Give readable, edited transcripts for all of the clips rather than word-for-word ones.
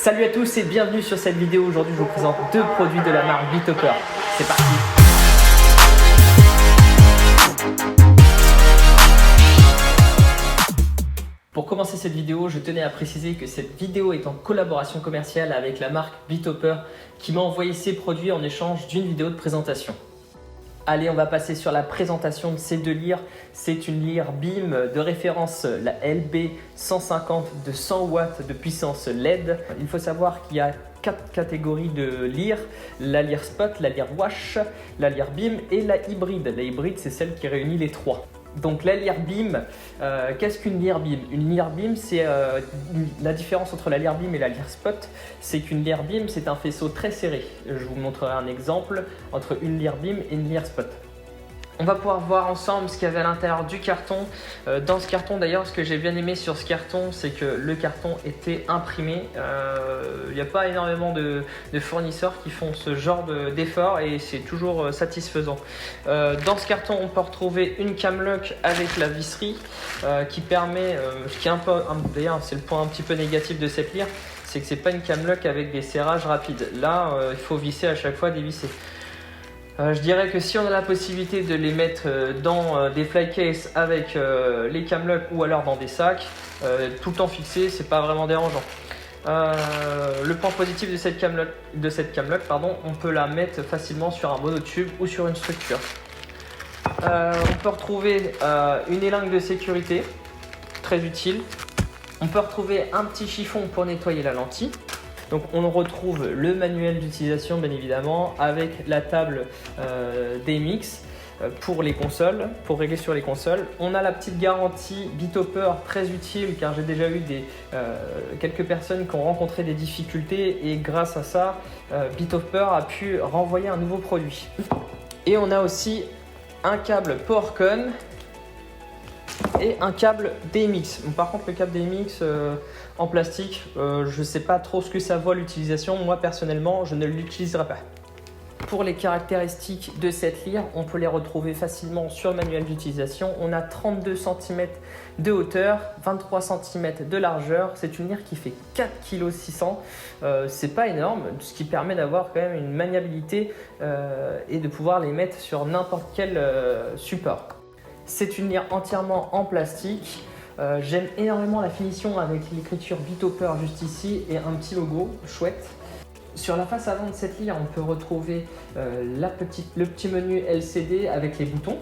Salut à tous et bienvenue sur cette vidéo. Aujourd'hui, je vous présente deux produits de la marque Bitopper. C'est parti! Pour commencer cette vidéo, je tenais à préciser que cette vidéo est en collaboration commerciale avec la marque Bitopper qui m'a envoyé ses produits en échange d'une vidéo de présentation. Allez, on va passer sur la présentation de ces deux lyres. C'est une lyre BIM de référence, la LB150 de 100 watts de puissance LED. Il faut savoir qu'il y a 4 catégories de lyres: la lyre spot, la lyre wash, la lyre BIM et la hybride. La hybride, c'est celle qui réunit les trois. Donc la lyre BIM, qu'est-ce qu'une lyre BIM? Une lyre BIM, c'est la différence entre la lyre BIM et la lyre spot, c'est qu'une lyre BIM, c'est un faisceau très serré. Je vous montrerai un exemple entre une lyre BIM et une lyre spot. On va pouvoir voir ensemble ce qu'il y avait à l'intérieur du carton. Dans ce carton d'ailleurs, ce que j'ai bien aimé sur ce carton, c'est que le carton était imprimé. Il n'y a pas énormément de fournisseurs qui font ce genre d'effort et c'est toujours satisfaisant. Dans ce carton, on peut retrouver une camlock avec la visserie qui permet, ce qui est un peu, d'ailleurs c'est le point un petit peu négatif de cette lyre, c'est que c'est pas une camlock avec des serrages rapides. Là, il faut visser à chaque fois, dévisser. Je dirais que si on a la possibilité de les mettre dans des fly cases avec les camlocks ou alors dans des sacs, tout le temps fixé, c'est pas vraiment dérangeant. Le point positif de cette camlock, on peut la mettre facilement sur un monotube ou sur une structure. On peut retrouver une élingue de sécurité, très utile. On peut retrouver un petit chiffon pour nettoyer la lentille. Donc on retrouve le manuel d'utilisation bien évidemment avec la table DMX pour les consoles, pour régler sur les consoles. On a la petite garantie Bitopper très utile car j'ai déjà eu quelques personnes qui ont rencontré des difficultés et grâce à ça Bitopper a pu renvoyer un nouveau produit. Et on a aussi un câble PowerCon et un câble DMX. Bon, par contre le câble DMX en plastique, je ne sais pas trop ce que ça vaut l'utilisation. Moi personnellement je ne l'utiliserai pas. Pour les caractéristiques de cette lyre, on peut les retrouver facilement sur le manuel d'utilisation. On a 32 cm de hauteur, 23 cm de largeur. C'est une lyre qui fait 4,6 kg. C'est pas énorme, ce qui permet d'avoir quand même une maniabilité et de pouvoir les mettre sur n'importe quel support. C'est une lyre entièrement en plastique. J'aime énormément la finition avec l'écriture Bitopper juste ici et un petit logo chouette. Sur la face avant de cette lyre, on peut retrouver le petit menu LCD avec les boutons.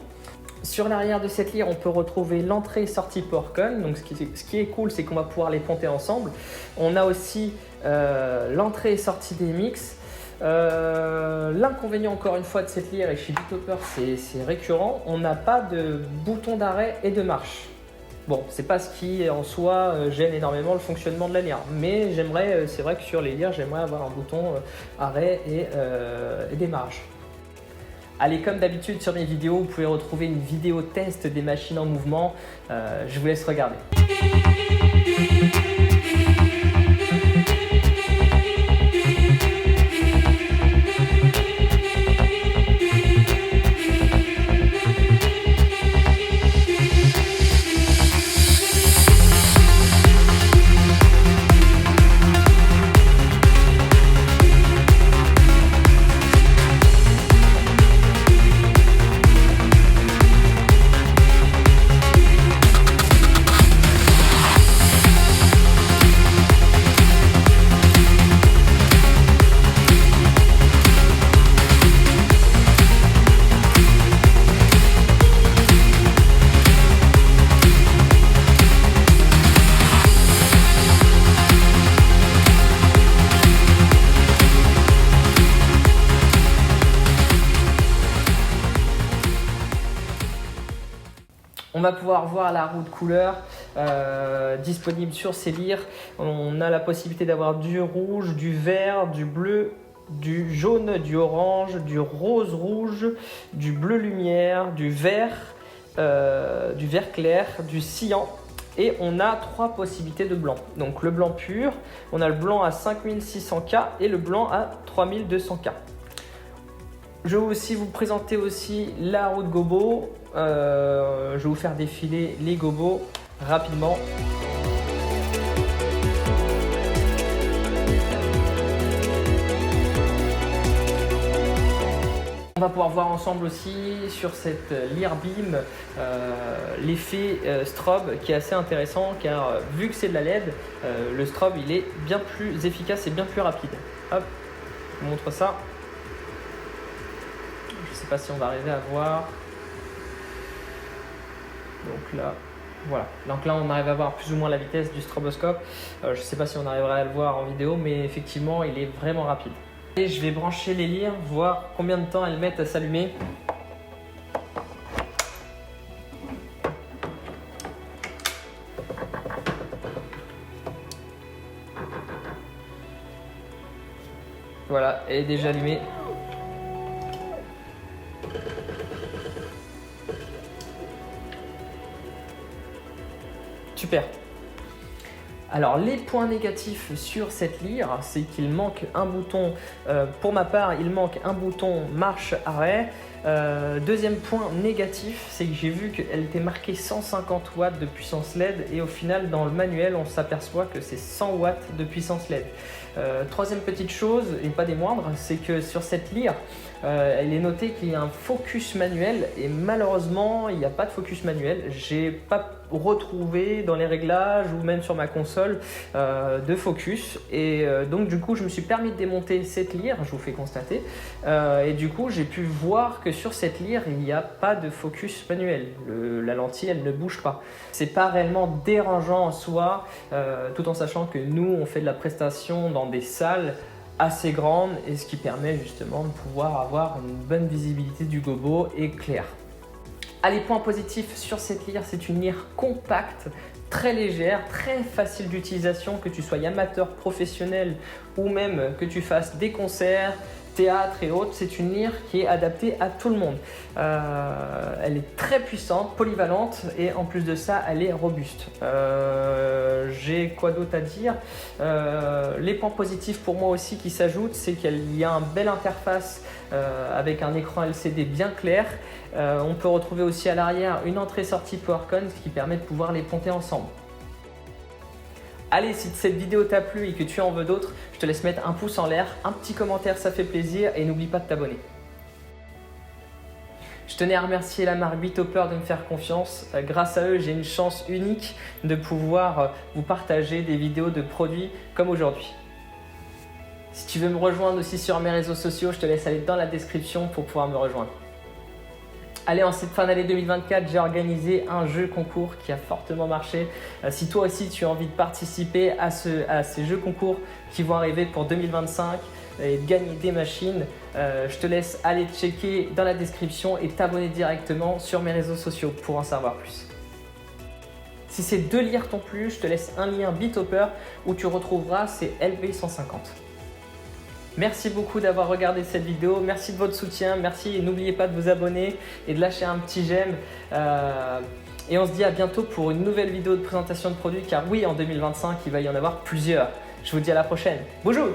Sur l'arrière de cette lyre, on peut retrouver l'entrée et sortie PowerCon. Donc ce qui est cool, c'est qu'on va pouvoir les ponter ensemble. On a aussi l'entrée et sortie DMX. L'inconvénient encore une fois de cette lyre, et chez Bitopper c'est récurrent, on n'a pas de bouton d'arrêt et de marche. Bon, c'est pas ce qui en soi gêne énormément le fonctionnement de la lyre, mais c'est vrai que sur les lyres, j'aimerais avoir un bouton arrêt et démarrage. Allez, comme d'habitude sur mes vidéos, vous pouvez retrouver une vidéo test des machines en mouvement. Je vous laisse regarder. On va pouvoir voir la roue de couleur disponible sur ces lyres. On a la possibilité d'avoir du rouge, du vert, du bleu, du jaune, du orange, du rose rouge, du bleu lumière, du vert clair, du cyan. Et on a 3 possibilités de blanc. Donc le blanc pur, on a le blanc à 5600K et le blanc à 3200K. Je vais aussi vous présenter aussi la roue de gobo. Je vais vous faire défiler les gobos rapidement. On va pouvoir voir ensemble aussi sur cette lyre BIM l'effet strobe qui est assez intéressant car vu que c'est de la LED, le strobe il est bien plus efficace et bien plus rapide. Hop, je vous montre ça. Je ne sais pas si on va arriver à voir. Donc là, voilà. Donc là on arrive à voir plus ou moins la vitesse du stroboscope. Je ne sais pas si on arrivera à le voir en vidéo, mais effectivement il est vraiment rapide. Et je vais brancher les lyres, voir combien de temps elles mettent à s'allumer. Voilà, elle est déjà allumée. Super. Alors les points négatifs sur cette lyre, c'est qu'il manque un bouton, pour ma part il manque un bouton marche-arrêt. Deuxième point négatif, c'est que j'ai vu qu'elle était marquée 150 watts de puissance LED et au final dans le manuel on s'aperçoit que c'est 100 watts de puissance LED. Troisième petite chose, et pas des moindres, c'est que sur cette lyre, il est noté qu'il y a un focus manuel et malheureusement il n'y a pas de focus manuel. J'ai pas retrouvé dans les réglages ou même sur ma console de focus et donc du coup je me suis permis de démonter cette lyre, je vous fais constater, et du coup j'ai pu voir que sur cette lyre il n'y a pas de focus manuel. La lentille elle ne bouge pas. C'est pas réellement dérangeant en soi, tout en sachant que nous on fait de la prestation dans des salles assez grandes et ce qui permet justement de pouvoir avoir une bonne visibilité du gobo et clair. Allez, point positif sur cette lyre, c'est une lyre compacte, très légère, très facile d'utilisation, que tu sois amateur, professionnel ou même que tu fasses des concerts, théâtre et autres. C'est une lyre qui est adaptée à tout le monde. Elle est très puissante, polyvalente et en plus de ça, elle est robuste. J'ai quoi d'autre à dire? Les points positifs pour moi aussi qui s'ajoutent, c'est qu'il y a une belle interface avec un écran LCD bien clair. On peut retrouver aussi à l'arrière une entrée-sortie PowerCon, ce qui permet de pouvoir les ponter ensemble. Allez, si cette vidéo t'a plu et que tu en veux d'autres, je te laisse mettre un pouce en l'air, un petit commentaire, ça fait plaisir et n'oublie pas de t'abonner. Je tenais à remercier la marque Bitopper de me faire confiance. Grâce à eux, j'ai une chance unique de pouvoir vous partager des vidéos de produits comme aujourd'hui. Si tu veux me rejoindre aussi sur mes réseaux sociaux, je te laisse aller dans la description pour pouvoir me rejoindre. Allez, en cette fin d'année 2024, j'ai organisé un jeu concours qui a fortement marché. Si toi aussi tu as envie de participer à ces jeux concours qui vont arriver pour 2025 et de gagner des machines, je te laisse aller checker dans la description et t'abonner directement sur mes réseaux sociaux pour en savoir plus. Si ces deux lyres t'ont plu, je te laisse un lien Bitopper où tu retrouveras ces LV150. Merci beaucoup d'avoir regardé cette vidéo, merci de votre soutien, merci et n'oubliez pas de vous abonner et de lâcher un petit j'aime. Et on se dit à bientôt pour une nouvelle vidéo de présentation de produits car oui, en 2025, il va y en avoir plusieurs. Je vous dis à la prochaine. Bonjour!